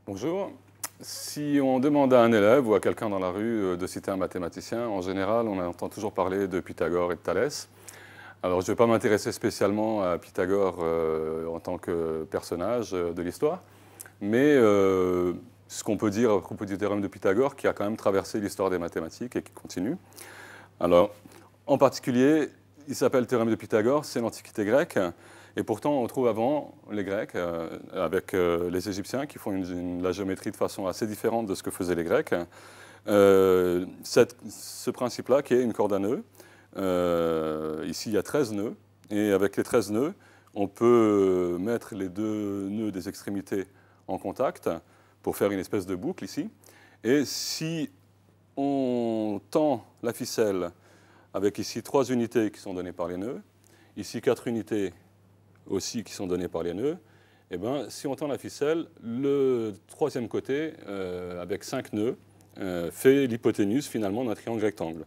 Bonjour. Si on demande à un élève ou à quelqu'un dans la rue de citer un mathématicien, en général, on entend toujours parler de Pythagore et de Thalès. Alors, je ne vais pas m'intéresser spécialement à Pythagore en tant que personnage de l'histoire, mais ce qu'on peut dire à propos du théorème de Pythagore, qui a quand même traversé l'histoire des mathématiques et qui continue. Alors, en particulier, il s'appelle théorème de Pythagore, c'est l'Antiquité grecque. Et pourtant, on trouve avant les Grecs, avec les Égyptiens, qui font la géométrie de façon assez différente de ce que faisaient les Grecs. Ce principe-là, qui est une corde à nœuds. Ici, il y a 13 nœuds. Et avec les 13 nœuds, on peut mettre les deux nœuds des extrémités en contact pour faire une espèce de boucle ici. Et si on tend la ficelle avec ici 3 unités qui sont données par les nœuds, ici 4 unités aussi qui sont données par les nœuds, et bien, si on tend la ficelle, le troisième côté, avec 5 nœuds, fait l'hypoténuse finalement d'un triangle rectangle.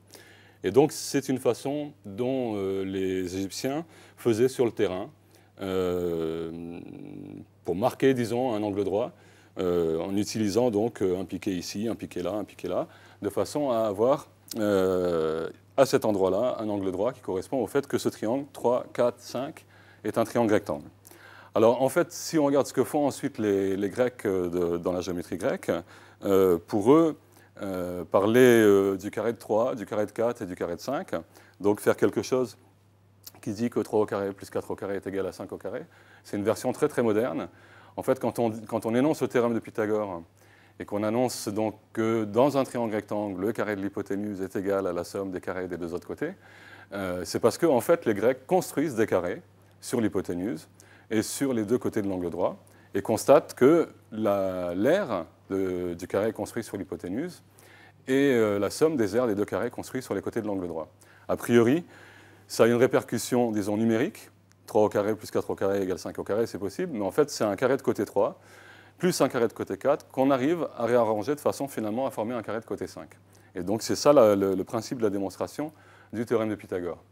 Et donc, c'est une façon dont les Égyptiens faisaient sur le terrain pour marquer, disons, un angle droit, en utilisant donc un piqué ici, un piqué là, de façon à avoir à cet endroit-là un angle droit qui correspond au fait que ce triangle 3, 4, 5 est un triangle rectangle. Alors en fait, si on regarde ce que font ensuite les Grecs dans la géométrie grecque, pour eux, parler du carré de 3, du carré de 4 et du carré de 5, donc faire quelque chose qui dit que 3 au carré plus 4 au carré est égal à 5 au carré, c'est une version très très moderne. En fait, quand on énonce le théorème de Pythagore et qu'on annonce donc que dans un triangle rectangle, le carré de l'hypoténuse est égal à la somme des carrés des deux autres côtés, c'est parce que en fait, les Grecs construisent des carrés sur l'hypoténuse et sur les deux côtés de l'angle droit, et constatent que l'aire du carré construit sur l'hypoténuse est la somme des aires des deux carrés construits sur les côtés de l'angle droit. A priori, ça a une répercussion, disons, numérique. 3 au carré plus 4 au carré égale 5 au carré, c'est possible, mais en fait, c'est un carré de côté 3 plus un carré de côté 4 qu'on arrive à réarranger de façon finalement à former un carré de côté 5. Et donc, c'est ça le principe de la démonstration du théorème de Pythagore.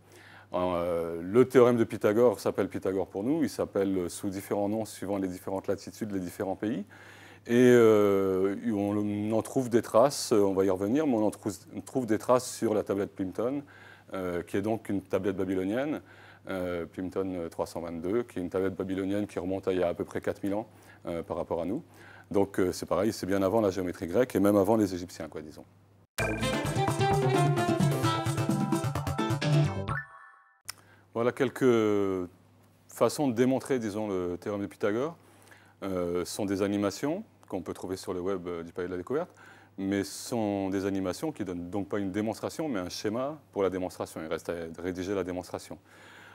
Le théorème de Pythagore s'appelle Pythagore pour nous, il s'appelle sous différents noms suivant les différentes latitudes, les différents pays. Et on en trouve des traces, on va y revenir, mais on trouve des traces sur la tablette Plimpton, qui est donc une tablette babylonienne, Plimpton 322, qui est une tablette babylonienne qui remonte à il y a à peu près 4000 ans par rapport à nous. Donc c'est pareil, c'est bien avant la géométrie grecque et même avant les Égyptiens, quoi, disons. Voilà quelques façons de démontrer, disons, le théorème de Pythagore. Ce sont des animations qu'on peut trouver sur le web du Palais de la Découverte, mais ce sont des animations qui ne donnent donc pas une démonstration, mais un schéma pour la démonstration. Il reste à rédiger la démonstration.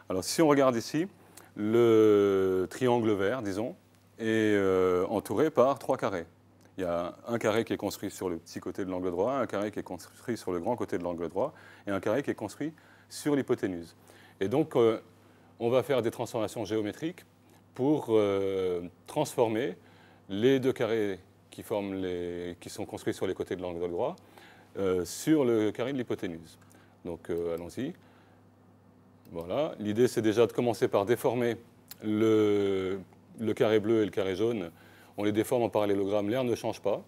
Alors si on regarde ici, le triangle vert, disons, est entouré par 3 carrés. Il y a un carré qui est construit sur le petit côté de l'angle droit, un carré qui est construit sur le grand côté de l'angle droit, et un carré qui est construit sur l'hypoténuse. Et donc, on va faire des transformations géométriques pour transformer les deux carrés qui sont construits sur les côtés de l'angle droit sur le carré de l'hypoténuse. Donc, allons-y. Voilà. L'idée, c'est déjà de commencer par déformer le carré bleu et le carré jaune. On les déforme en parallélogramme, l'aire ne change pas.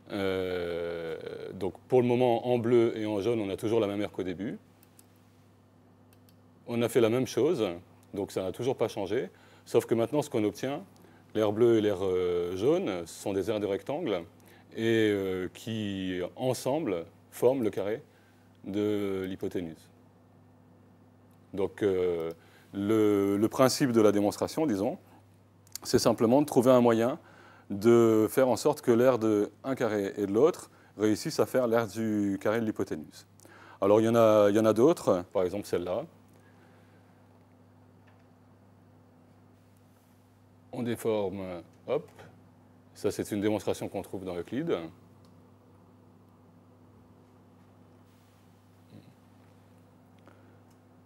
Donc, pour le moment, en bleu et en jaune, on a toujours la même aire qu'au début. On a fait la même chose, donc ça n'a toujours pas changé, sauf que maintenant, ce qu'on obtient, l'aire bleue et l'aire jaune, ce sont des aires de rectangle et qui, ensemble, forment le carré de l'hypoténuse. Donc, le principe de la démonstration, disons, c'est simplement de trouver un moyen de faire en sorte que l'aire d'un carré et de l'autre réussissent à faire l'aire du carré de l'hypoténuse. Alors, il y en a d'autres, par exemple celle-là. On déforme, hop, ça c'est une démonstration qu'on trouve dans Euclide.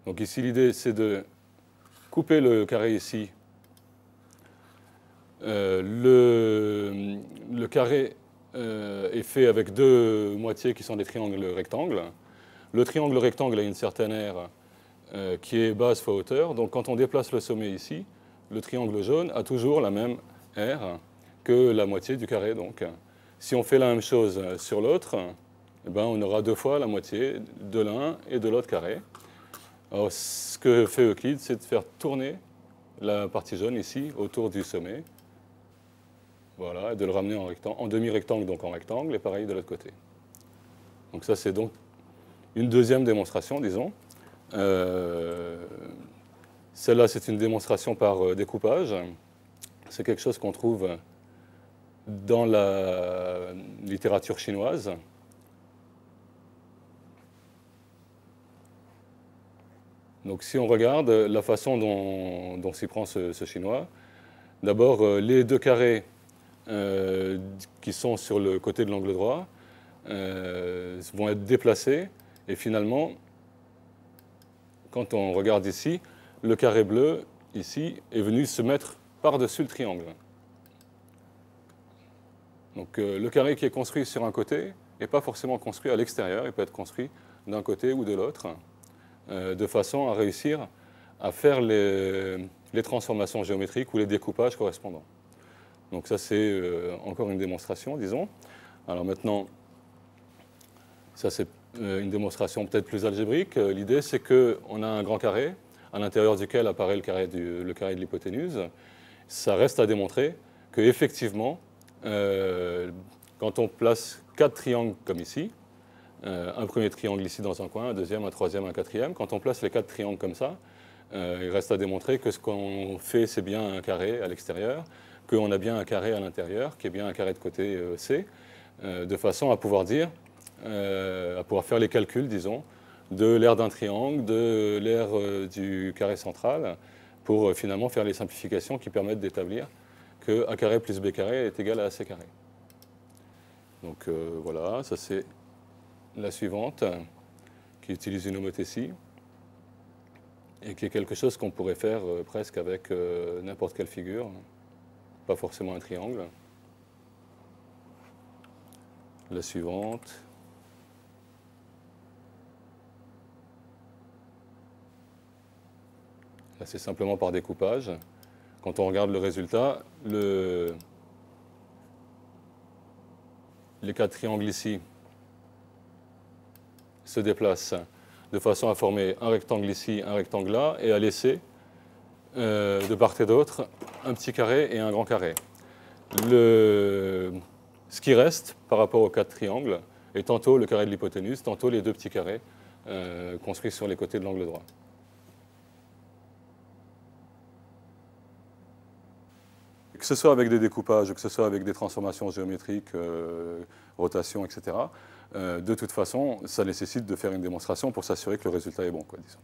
Donc ici l'idée c'est de couper le carré ici. Le carré est fait avec deux moitiés qui sont des triangles rectangles. Le triangle rectangle a une certaine aire qui est base fois hauteur, donc quand on déplace le sommet ici, le triangle jaune a toujours la même aire que la moitié du carré. Donc, si on fait la même chose sur l'autre, eh ben, on aura 2 fois la moitié de l'un et de l'autre carré. Alors, ce que fait Euclide, c'est de faire tourner la partie jaune ici autour du sommet. Voilà, et de le ramener en demi-rectangle, donc en rectangle, et pareil de l'autre côté. Donc ça, c'est donc une deuxième démonstration, disons. Celle-là, c'est une démonstration par découpage. C'est quelque chose qu'on trouve dans la littérature chinoise. Donc si on regarde la façon dont s'y prend ce chinois, d'abord les 2 carrés qui sont sur le côté de l'angle droit vont être déplacés et finalement, quand on regarde ici, le carré bleu ici est venu se mettre par-dessus le triangle. Donc le carré qui est construit sur un côté n'est pas forcément construit à l'extérieur, il peut être construit d'un côté ou de l'autre, de façon à réussir à faire les transformations géométriques ou les découpages correspondants. Donc ça, c'est encore une démonstration, disons. Alors maintenant, ça c'est une démonstration peut-être plus algébrique. L'idée, c'est qu'on a un grand carré, à l'intérieur duquel apparaît le carré de l'hypoténuse. Ça reste à démontrer qu'effectivement, quand on place 4 triangles comme ici, un premier triangle ici dans un coin, un deuxième, un troisième, un quatrième, quand on place les 4 triangles comme ça, il reste à démontrer que ce qu'on fait, c'est bien un carré à l'extérieur, qu'on a bien un carré à l'intérieur, qui est bien un carré de côté C, de façon à pouvoir dire, à pouvoir faire les calculs, disons, de l'aire d'un triangle, de l'aire du carré central, pour finalement faire les simplifications qui permettent d'établir que A carré plus B carré est égal à AC carré. Donc voilà, ça c'est la suivante, qui utilise une homothétie, et qui est quelque chose qu'on pourrait faire presque avec n'importe quelle figure, pas forcément un triangle. La suivante. Là, c'est simplement par découpage. Quand on regarde le résultat, les 4 triangles ici se déplacent de façon à former un rectangle ici, un rectangle là, et à laisser de part et d'autre un petit carré et un grand carré. Ce qui reste par rapport aux 4 triangles est tantôt le carré de l'hypoténuse, tantôt les 2 petits carrés construits sur les côtés de l'angle droit. Que ce soit avec des découpages, que ce soit avec des transformations géométriques, rotation, etc., de toute façon, ça nécessite de faire une démonstration pour s'assurer que le résultat est bon, quoi, disons.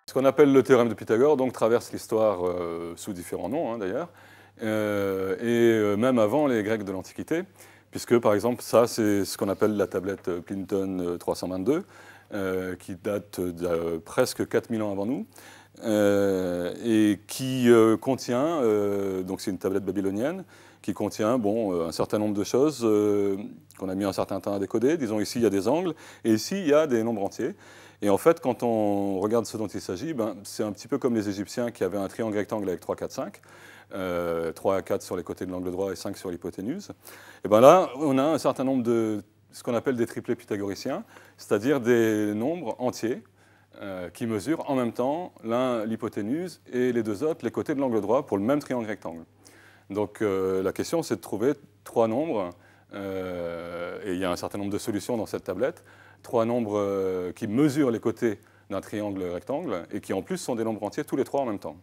Ce qu'on appelle le théorème de Pythagore donc, traverse l'histoire sous différents noms, hein, d'ailleurs, et même avant les Grecs de l'Antiquité, puisque, par exemple, ça, c'est ce qu'on appelle la tablette Plinton 322, qui date de presque 4000 ans avant nous, et qui contient, donc c'est une tablette babylonienne, qui contient un certain nombre de choses qu'on a mis un certain temps à décoder. Disons ici il y a des angles, et ici il y a des nombres entiers. Et en fait, quand on regarde ce dont il s'agit, c'est un petit peu comme les Égyptiens qui avaient un triangle rectangle avec 3, 4, 5. 3 à 4 sur les côtés de l'angle droit et 5 sur l'hypoténuse. Et bien là, on a un certain nombre de ce qu'on appelle des triplés pythagoriciens, c'est-à-dire des nombres entiers qui mesurent en même temps l'un l'hypoténuse et les 2 autres les côtés de l'angle droit pour le même triangle rectangle. Donc la question, c'est de trouver 3 nombres, et il y a un certain nombre de solutions dans cette tablette, 3 nombres qui mesurent les côtés d'un triangle rectangle et qui en plus sont des nombres entiers tous les 3 en même temps.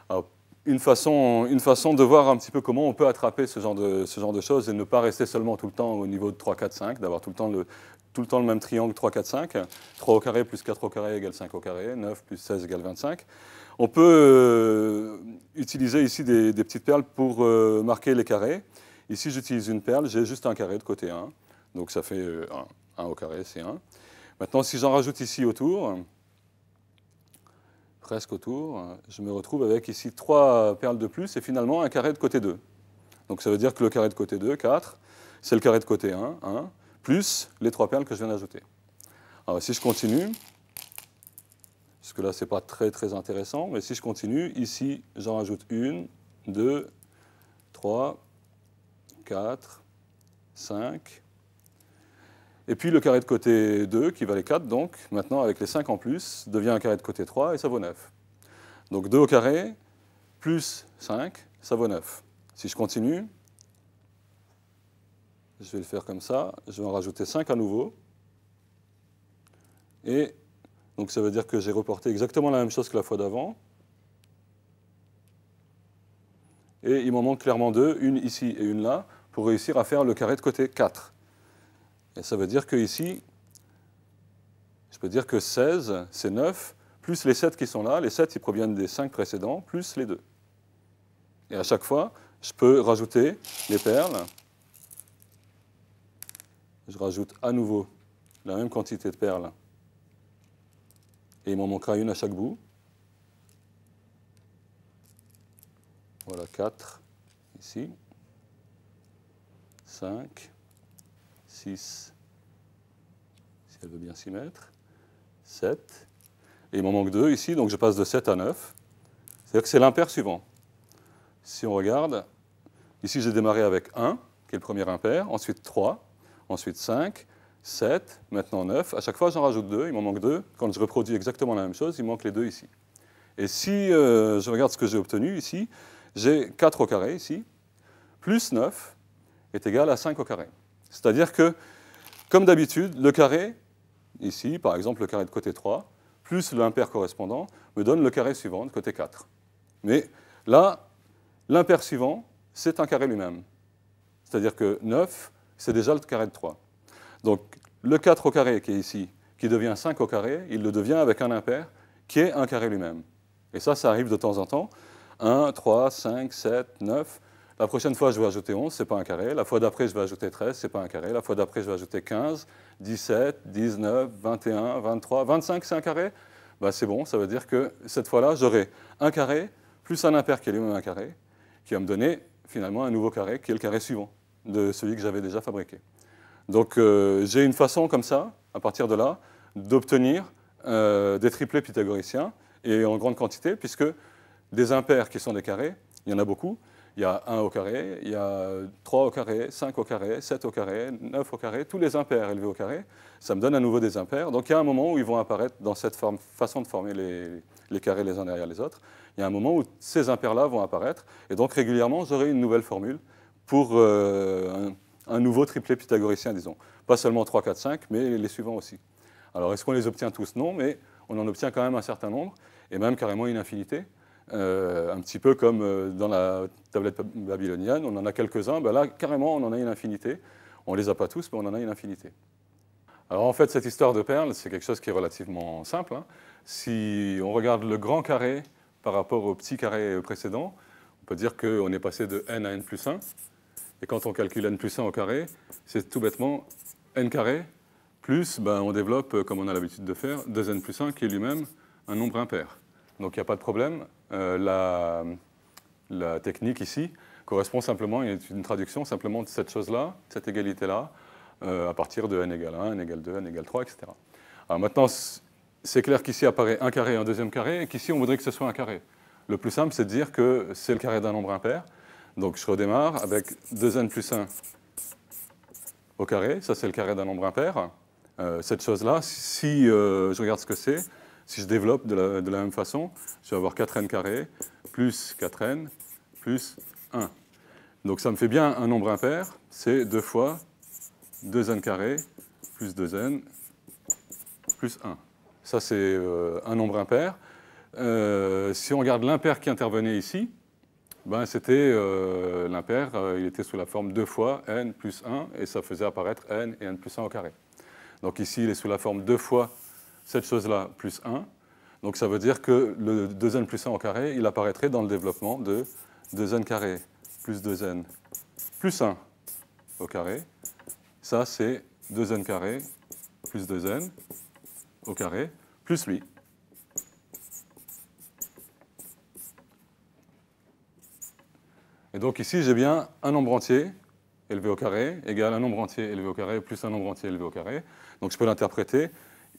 Alors, une façon de voir un petit peu comment on peut attraper ce genre de choses et ne pas rester seulement tout le temps au niveau de 3, 4, 5, d'avoir tout le temps le même triangle 3, 4, 5, 3 au carré plus 4 au carré égale 5 au carré, 9 plus 16 égale 25. On peut utiliser ici des petites perles pour marquer les carrés. Ici, j'utilise une perle, j'ai juste un carré de côté 1, donc ça fait 1 au carré, c'est 1. Maintenant, si j'en rajoute ici autour, presque autour, je me retrouve avec ici 3 perles de plus et finalement un carré de côté 2. Donc ça veut dire que le carré de côté 2, 4, c'est le carré de côté 1, plus les 3 perles que je viens d'ajouter. Alors si je continue, Jusque-là, ce n'est pas très, très intéressant. Mais si je continue, ici, j'en rajoute 1, 2, 3, 4, 5. Et puis le carré de côté 2, qui valait 4, donc, maintenant, avec les 5 en plus, devient un carré de côté 3 et ça vaut 9. Donc 2 au carré, plus 5, ça vaut 9. Si je continue, je vais le faire comme ça. Je vais en rajouter 5 à nouveau. Et donc ça veut dire que j'ai reporté exactement la même chose que la fois d'avant. Et il m'en manque clairement 2, une ici et une là, pour réussir à faire le carré de côté 4. Et ça veut dire que ici, je peux dire que 16, c'est 9, plus les 7 qui sont là. Les 7, ils proviennent des 5 précédents, plus les 2. Et à chaque fois, je peux rajouter les perles. Je rajoute à nouveau la même quantité de perles. Et il m'en manquera une à chaque bout. Voilà, 4 ici. 5. 6. Si elle veut bien s'y mettre. 7. Et il m'en manque 2 ici, donc je passe de 7 à 9. C'est-à-dire que c'est l'impair suivant. Si on regarde, ici j'ai démarré avec 1, qui est le premier impair, ensuite 3, ensuite 5, 7, maintenant 9. À chaque fois, j'en rajoute 2, il m'en manque 2. Quand je reproduis exactement la même chose, il manque les 2 ici. Et si je regarde ce que j'ai obtenu ici, j'ai 4 au carré ici, plus 9 est égal à 5 au carré. C'est-à-dire que, comme d'habitude, le carré, ici, par exemple le carré de côté 3, plus l'impair correspondant, me donne le carré suivant de côté 4. Mais là, l'impair suivant, c'est un carré lui-même. C'est-à-dire que 9, c'est déjà le carré de 3. Donc, le 4 au carré qui est ici, qui devient 5 au carré, il le devient avec un impair qui est un carré lui-même. Et ça arrive de temps en temps. 1, 3, 5, 7, 9. La prochaine fois, je vais ajouter 11, ce n'est pas un carré. La fois d'après, je vais ajouter 13, ce n'est pas un carré. La fois d'après, je vais ajouter 15, 17, 19, 21, 23, 25, c'est un carré. Ben, c'est bon, ça veut dire que cette fois-là, j'aurai un carré plus un impair qui est lui-même un carré, qui va me donner finalement un nouveau carré, qui est le carré suivant de celui que j'avais déjà fabriqué. Donc j'ai une façon comme ça, à partir de là, d'obtenir des triplés pythagoriciens, et en grande quantité, puisque des impairs qui sont des carrés, il y en a beaucoup. Il y a 1 au carré, il y a 3 au carré, 5 au carré, 7 au carré, 9 au carré, tous les impairs élevés au carré, ça me donne à nouveau des impairs. Donc il y a un moment où ils vont apparaître dans cette façon de former les carrés les uns derrière les autres. Il y a un moment où ces impairs-là vont apparaître, et donc régulièrement j'aurai une nouvelle formule pour un nouveau triplet pythagoricien, disons. Pas seulement 3, 4, 5, mais les suivants aussi. Alors est-ce qu'on les obtient tous? Non, mais on en obtient quand même un certain nombre, et même carrément une infinité. Un petit peu comme dans la tablette babylonienne, on en a quelques-uns, ben là carrément on en a une infinité. On ne les a pas tous, mais on en a une infinité. Alors en fait cette histoire de perles, c'est quelque chose qui est relativement simple. Hein. Si on regarde le grand carré par rapport au petit carré précédent, on peut dire qu'on est passé de n à n plus 1. Et quand on calcule n plus 1 au carré, c'est tout bêtement n carré plus, ben, on développe, comme on a l'habitude de faire, 2n plus 1 qui est lui-même un nombre impair. Donc il n'y a pas de problème. La technique ici correspond simplement, il y a une traduction simplement de cette chose-là, cette égalité-là, à partir de n égale 1, n égale 2, n égale 3, etc. Alors maintenant, c'est clair qu'ici apparaît un carré et un deuxième carré, et qu'ici on voudrait que ce soit un carré. Le plus simple, c'est de dire que c'est le carré d'un nombre impair. Donc je redémarre avec 2n plus 1 au carré, ça c'est le carré d'un nombre impair. Cette chose-là, si je regarde ce que c'est, si je développe de la même façon, je vais avoir 4n carré plus 4n plus 1. Donc ça me fait bien un nombre impair, c'est 2 fois 2n carré plus 2n plus 1. Ça c'est un nombre impair. Si on regarde l'impair qui intervenait ici, ben, c'était l'impair, il était sous la forme 2 fois n plus 1, et ça faisait apparaître n et n plus 1 au carré. Donc ici, il est sous la forme 2 fois cette chose-là plus 1. Donc ça veut dire que le 2n plus 1 au carré, il apparaîtrait dans le développement de 2n carré plus 2n plus 1 au carré. Ça, c'est 2n carré plus 2n au carré plus lui. Et donc ici, j'ai bien un nombre entier élevé au carré égale un nombre entier élevé au carré plus un nombre entier élevé au carré. Donc je peux l'interpréter.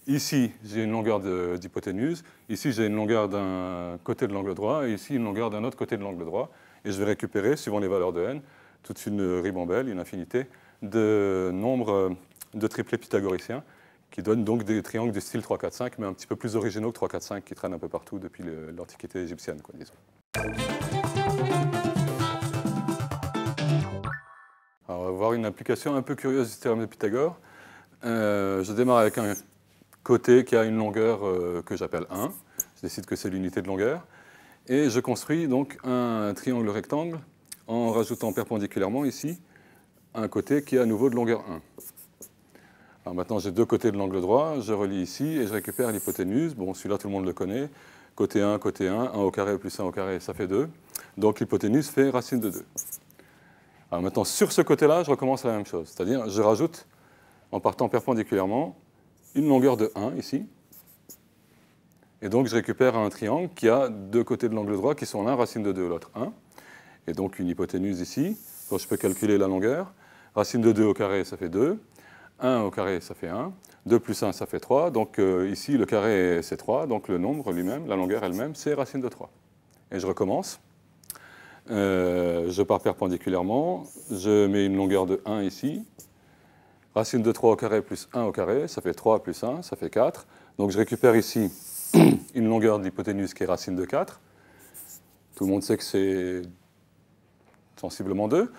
Ici, j'ai une longueur d'hypoténuse. Ici, j'ai une longueur d'un côté de l'angle droit. Et ici, une longueur d'un autre côté de l'angle droit. Et je vais récupérer, suivant les valeurs de n, toute une ribambelle, une infinité de nombres de triplets pythagoriciens qui donnent donc des triangles du style 3, 4, 5, mais un petit peu plus originaux que 3, 4, 5 qui traînent un peu partout depuis l'Antiquité égyptienne, quoi, disons. Alors, on va voir une application un peu curieuse du théorème de Pythagore. Je démarre avec un côté qui a une longueur que j'appelle 1. Je décide que c'est l'unité de longueur. Et je construis donc un triangle rectangle en rajoutant perpendiculairement ici un côté qui est à nouveau de longueur 1. Alors maintenant, j'ai deux côtés de l'angle droit. Je relie ici et je récupère l'hypoténuse. Bon, celui-là, tout le monde le connaît. Côté 1, 1 au carré plus 1 au carré, ça fait 2. Donc l'hypoténuse fait racine de 2. Alors maintenant, sur ce côté-là, je recommence la même chose. C'est-à-dire, je rajoute, en partant perpendiculairement, une longueur de 1 ici. Et donc, je récupère un triangle qui a deux côtés de l'angle droit qui sont l'un racine de 2, l'autre 1. Et donc, une hypoténuse ici. Donc, je peux calculer la longueur. Racine de 2 au carré, ça fait 2. 1 au carré, ça fait 1. 2 plus 1, ça fait 3. Donc, ici, le carré, c'est 3. Donc, le nombre lui-même, la longueur elle-même, c'est racine de 3. Et je recommence. Je pars perpendiculairement. Je mets une longueur de 1 ici. Racine de 3 au carré plus 1 au carré, ça fait 3 plus 1, ça fait 4. Donc je récupère ici une longueur d'hypoténuse qui est racine de 4. Tout le monde sait que c'est sensiblement 2.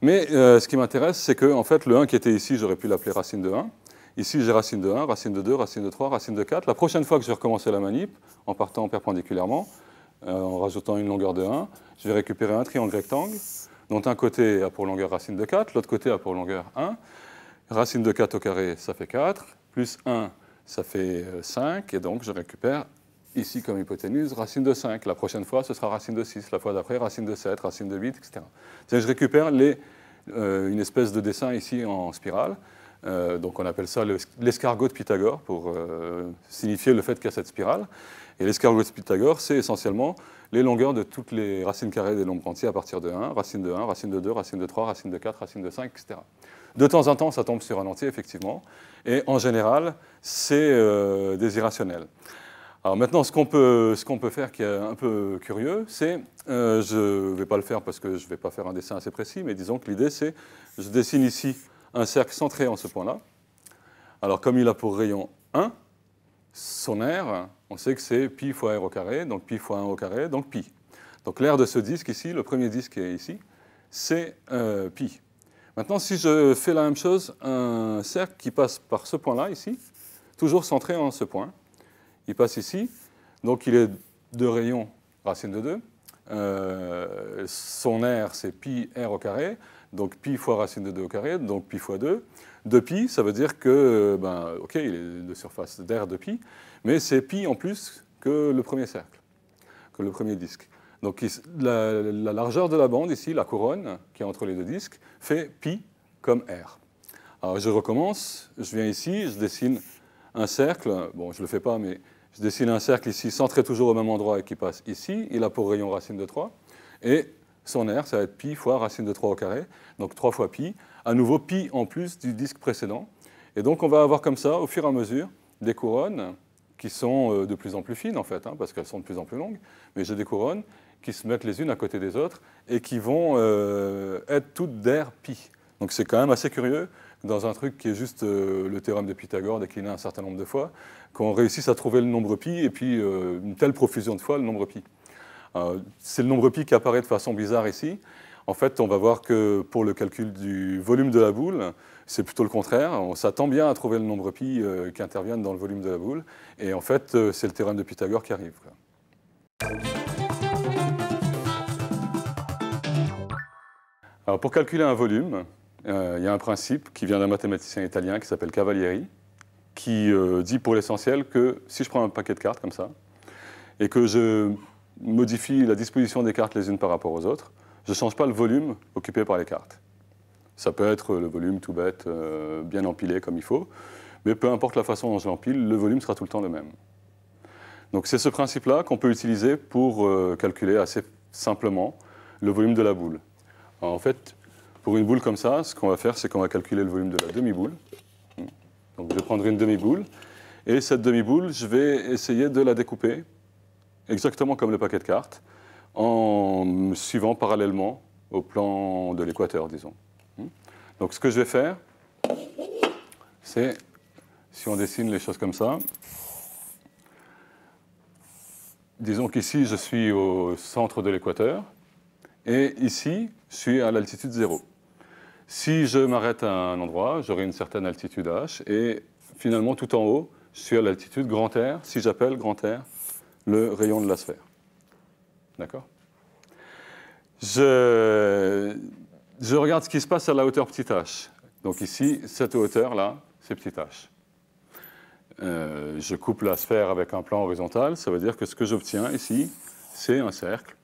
Mais ce qui m'intéresse, c'est que en fait, le 1 qui était ici, j'aurais pu l'appeler racine de 1. Ici, j'ai racine de 1, racine de 2, racine de 3, racine de 4. La prochaine fois que je vais recommencer la manip, en partant perpendiculairement, en rajoutant une longueur de 1, je vais récupérer un triangle rectangle, dont un côté a pour longueur racine de 4, l'autre côté a pour longueur 1. Racine de 4 au carré, ça fait 4, plus 1, ça fait 5, et donc je récupère ici comme hypoténuse racine de 5. La prochaine fois, ce sera racine de 6, la fois d'après, racine de 7, racine de 8, etc. C'est-à-dire que je récupère une espèce de dessin ici en spirale. Donc on appelle ça l'escargot de Pythagore pour signifier le fait qu'il y a cette spirale. Et l'escargot de Pythagore, c'est essentiellement les longueurs de toutes les racines carrées des nombres entiers à partir de 1, racine de 1, racine de 2, racine de 3, racine de 4, racine de 5, etc. De temps en temps, ça tombe sur un entier, effectivement. Et en général, c'est des irrationnels. Alors maintenant, ce qu'on peut faire qui est un peu curieux, c'est, je ne vais pas le faire parce que je ne vais pas faire un dessin assez précis, mais disons que l'idée, c'est, je dessine ici un cercle centré en ce point-là. Alors comme il a pour rayon 1, son aire, on sait que c'est pi fois r au carré, donc pi fois 1 au carré, donc pi. Donc l'aire de ce disque ici, le premier disque qui est ici, c'est pi. Maintenant, si je fais la même chose, un cercle qui passe par ce point-là, ici, toujours centré en ce point, il passe ici, donc il est de rayon racine de 2. Son aire, c'est pi r au carré, donc pi fois racine de 2 au carré, donc pi fois 2. 2pi, ça veut dire que, ok, il est de surface d'air de pi, mais c'est pi en plus que le premier cercle, que le premier disque. Donc la largeur de la bande ici, la couronne qui est entre les deux disques, fait pi comme r. Alors je recommence, je viens ici, je dessine un cercle, bon je ne le fais pas, mais je dessine un cercle ici centré toujours au même endroit et qui passe ici, il a pour rayon racine de 3, et son r, ça va être pi fois racine de 3 au carré, donc 3 fois pi, à nouveau pi en plus du disque précédent. Et donc on va avoir comme ça, au fur et à mesure, des couronnes qui sont de plus en plus fines en fait, parce qu'elles sont de plus en plus longues, mais j'ai des couronnes qui se mettent les unes à côté des autres et qui vont être toutes d'air pi. Donc c'est quand même assez curieux, dans un truc qui est juste le théorème de Pythagore décliné un certain nombre de fois, qu'on réussisse à trouver le nombre pi et puis une telle profusion de fois le nombre pi. C'est le nombre pi qui apparaît de façon bizarre ici. En fait, on va voir que pour le calcul du volume de la boule, c'est plutôt le contraire. On s'attend bien à trouver le nombre pi qui intervienne dans le volume de la boule. Et en fait, c'est le théorème de Pythagore qui arrive, quoi. Alors, pour calculer un volume, il y a un principe qui vient d'un mathématicien italien qui s'appelle Cavalieri, qui dit pour l'essentiel que si je prends un paquet de cartes comme ça, et que je modifie la disposition des cartes les unes par rapport aux autres, je ne change pas le volume occupé par les cartes. Ça peut être le volume tout bête, bien empilé comme il faut, mais peu importe la façon dont je l'empile, le volume sera tout le temps le même. Donc c'est ce principe-là qu'on peut utiliser pour calculer assez simplement le volume de la boule. Alors, en fait, pour une boule comme ça, ce qu'on va faire, c'est qu'on va calculer le volume de la demi-boule. Donc je prendrai une demi-boule, Et cette demi-boule, je vais essayer de la découper, exactement comme le paquet de cartes, en me suivant parallèlement au plan de l'équateur, disons. Donc ce que je vais faire, c'est, si on dessine les choses comme ça, disons qu'ici, je suis au centre de l'équateur, et ici, je suis à l'altitude 0. Si je m'arrête à un endroit, j'aurai une certaine altitude h, et finalement, tout en haut, je suis à l'altitude grand R, si j'appelle grand R le rayon de la sphère. D'accord ? Je regarde ce qui se passe à la hauteur petit h. Donc ici, cette hauteur-là, c'est petit h. Je coupe la sphère avec un plan horizontal, ça veut dire que ce que j'obtiens ici, c'est un cercle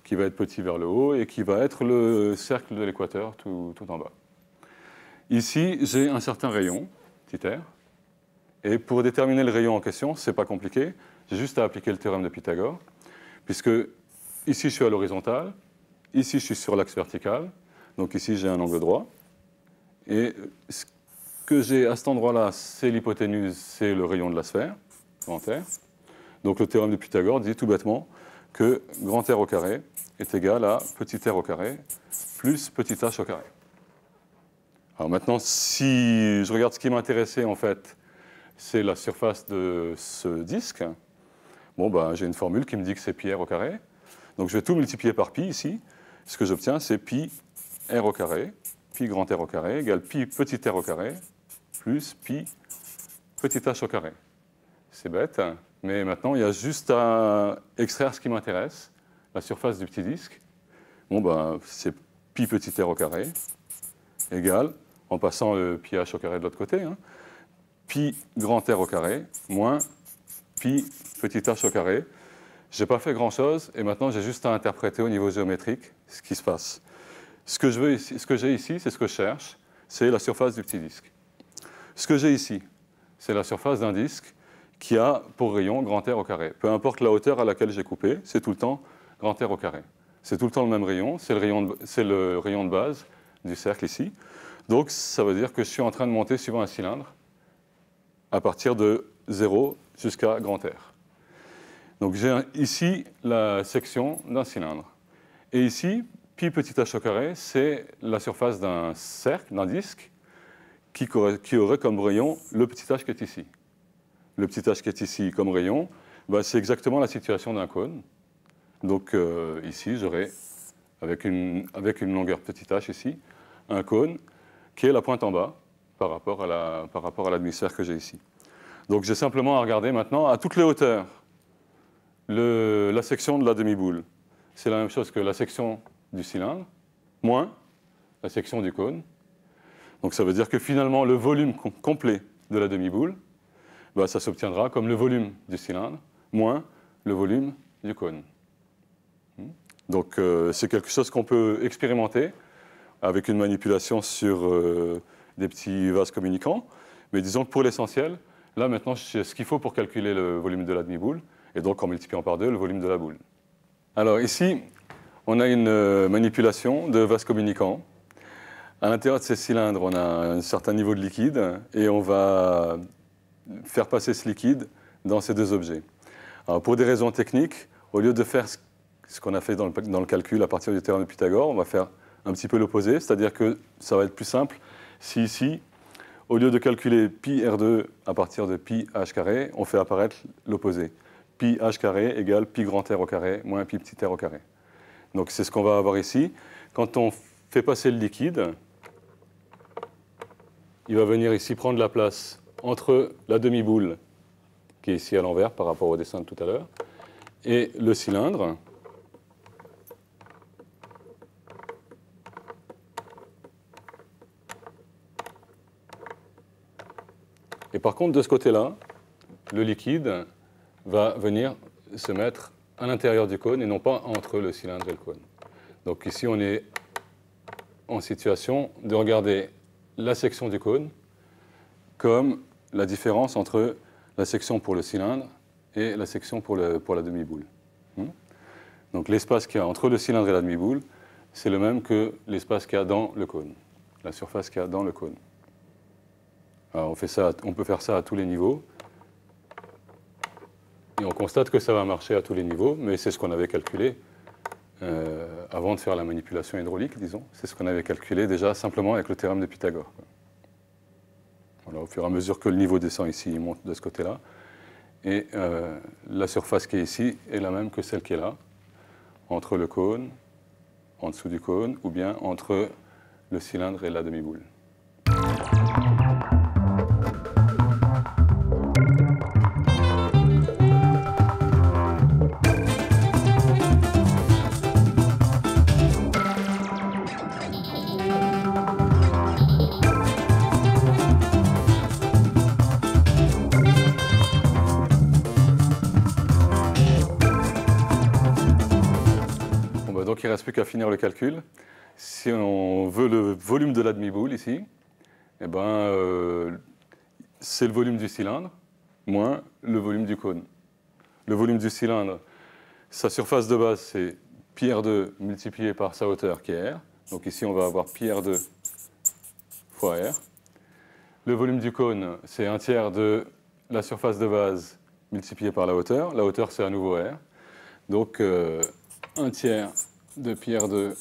qui va être petit vers le haut et qui va être le cercle de l'équateur tout en bas. Ici, j'ai un certain rayon, petit r, et pour déterminer le rayon en question, ce n'est pas compliqué, j'ai juste à appliquer le théorème de Pythagore, puisque ici je suis à l'horizontale, ici je suis sur l'axe vertical, donc ici j'ai un angle droit, et ce que j'ai à cet endroit-là, c'est l'hypoténuse, c'est le rayon de la sphère, grand R. Donc le théorème de Pythagore dit tout bêtement que grand R au carré est égal à petit r au carré plus petit h au carré. Alors maintenant, si je regarde ce qui m'intéressait, en fait, c'est la surface de ce disque. Bon, ben, j'ai une formule qui me dit que c'est pi r au carré. Donc je vais tout multiplier par pi ici. Ce que j'obtiens, c'est pi r au carré, pi grand R au carré, égale pi petit r au carré, plus pi petit h au carré. C'est bête, mais maintenant, il y a juste à extraire ce qui m'intéresse, la surface du petit disque. Bon, ben, c'est pi petit r au carré, égale, en passant le pi h au carré de l'autre côté, hein, pi grand R au carré, moins pi petit h au carré. Je n'ai pas fait grand-chose, et maintenant, j'ai juste à interpréter au niveau géométrique ce qui se passe. Ce que j'ai ici, c'est ce que je cherche, c'est la surface du petit disque. Ce que j'ai ici, c'est la surface d'un disque qui a pour rayon grand R au carré. Peu importe la hauteur à laquelle j'ai coupé, c'est tout le temps grand R au carré. C'est tout le temps le même rayon, c'est le rayon de base du cercle ici. Donc ça veut dire que je suis en train de monter suivant un cylindre à partir de 0 jusqu'à grand R. Donc j'ai ici la section d'un cylindre. Et ici, pi petit h au carré, c'est la surface d'un cercle, d'un disque, qui aurait comme rayon le petit h qui est ici. Le petit h qui est ici comme rayon, bah, c'est exactement la situation d'un cône. Donc ici, j'aurai, avec une longueur petit h ici, un cône qui est la pointe en bas par rapport à la demi-sphère que j'ai ici. Donc j'ai simplement à regarder maintenant à toutes les hauteurs la section de la demi-boule. C'est la même chose que la section du cylindre, moins la section du cône. Donc ça veut dire que finalement, le volume complet de la demi-boule, bah, ça s'obtiendra comme le volume du cylindre, moins le volume du cône. Donc c'est quelque chose qu'on peut expérimenter avec une manipulation sur des petits vases communicants. Mais disons que pour l'essentiel, là maintenant, j'ai ce qu'il faut pour calculer le volume de la demi-boule, et donc en multipliant par 2, le volume de la boule. Alors ici, on a une manipulation de vases communicants. À l'intérieur de ces cylindres, on a un certain niveau de liquide, et on va faire passer ce liquide dans ces deux objets. Alors pour des raisons techniques, au lieu de faire ce qu'on a fait dans le calcul à partir du théorème de Pythagore, on va faire un petit peu l'opposé, c'est-à-dire que ça va être plus simple si ici, au lieu de calculer pi r2 à partir de pi h carré, on fait apparaître l'opposé. Pi h carré égale pi grand R au carré moins pi petit r au carré. Donc c'est ce qu'on va avoir ici. Quand on fait passer le liquide, il va venir ici prendre la place entre la demi-boule, qui est ici à l'envers par rapport au dessin de tout à l'heure, et le cylindre. Et par contre, de ce côté-là, le liquide va venir se mettre à l'intérieur du cône et non pas entre le cylindre et le cône. Donc ici, on est en situation de regarder la section du cône comme la différence entre la section pour le cylindre et la section pour la demi-boule. Donc l'espace qu'il y a entre le cylindre et la demi-boule, c'est le même que l'espace qu'il y a dans le cône, la surface qu'il y a dans le cône. Alors on peut faire ça à tous les niveaux. Et on constate que ça va marcher à tous les niveaux, mais c'est ce qu'on avait calculé avant de faire la manipulation hydraulique, disons. C'est ce qu'on avait calculé déjà simplement avec le théorème de Pythagore. Voilà, au fur et à mesure que le niveau descend ici, il monte de ce côté-là. Et la surface qui est ici est la même que celle qui est là, entre le cône, en dessous du cône, ou bien entre le cylindre et la demi-boule. Donc il ne reste plus qu'à finir le calcul. Si on veut le volume de la demi-boule ici, eh ben, c'est le volume du cylindre moins le volume du cône. Le volume du cylindre, sa surface de base, c'est pi r2 multiplié par sa hauteur qui est r. Donc ici, on va avoir pi r2 fois r. Le volume du cône, c'est 1/3 de la surface de base multiplié par la hauteur. La hauteur, c'est à nouveau r. Donc 1/3 de pi r2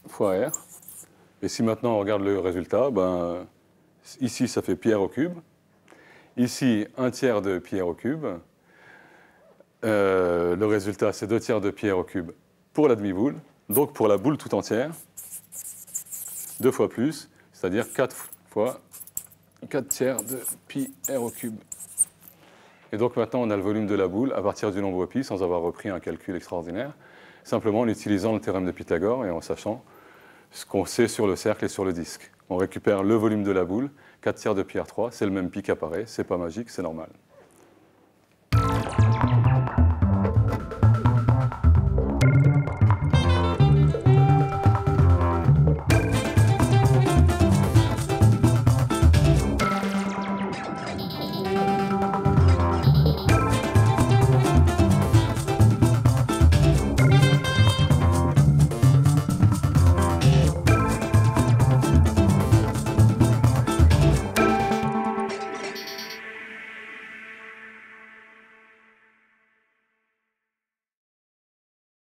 fois r. Et si maintenant on regarde le résultat, ben, ici ça fait pi r au cube. Ici 1/3 de pi r au cube. Le résultat c'est 2/3 de pi r au cube pour la demi-boule. Donc pour la boule tout entière, 2 fois plus, c'est-à-dire 4 fois 4/3 de pi r au cube. Et donc maintenant on a le volume de la boule à partir du nombre pi sans avoir repris un calcul extraordinaire, simplement en utilisant le théorème de Pythagore et en sachant ce qu'on sait sur le cercle et sur le disque. On récupère le volume de la boule, 4/3 de pi r3, c'est le même pi qui apparaît, c'est pas magique, c'est normal.